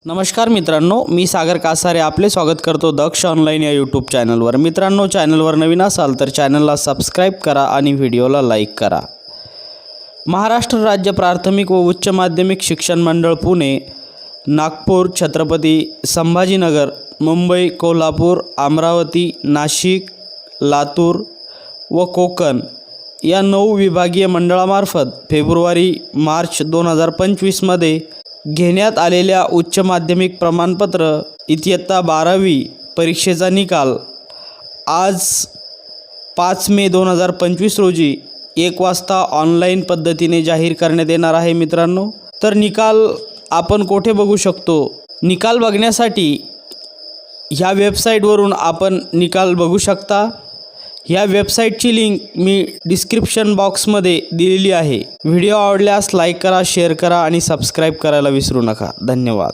नमस्कार मित्रांनो, मी सागर कासारे आपले स्वागत करतो दक्ष ऑनलाईन या यूट्यूब चॅनलवर। मित्रांनो, चॅनलवर नवीन असाल तर चॅनलला सबस्क्राईब करा आणि व्हिडिओला लाईक करा। महाराष्ट्र राज्य प्राथमिक व उच्च माध्यमिक शिक्षण मंडळ पुणे, नागपूर, छत्रपती संभाजीनगर, मुंबई, कोल्हापूर, अमरावती, नाशिक, लातूर व कोकण या 9 विभागीय मंडळामार्फत फेब्रुवारी-मार्च 2025 मध्ये घेण्यात आलेल्या उच्च माध्यमिक प्रमाणपत्र इयत्ता 12वी परीक्षेचा निकाल आज 5 मे 2025 रोजी 1 वाजता ऑनलाईन पद्धतीने जाहीर करण्यात येणार आहे। मित्रांनो, तर निकाल आपण कोठे बघू शकतो? निकाल बघण्यासाठी ह्या वेबसाईटवरून आपण निकाल बघू शकता। ह्या वेबसाईटची लिंक मी डिस्क्रिप्शन बॉक्समध्ये दिलेली आहे। व्हिडिओ आवडल्यास लाईक करा, शेअर करा आणि सबस्क्राईब करायला विसरू नका। धन्यवाद।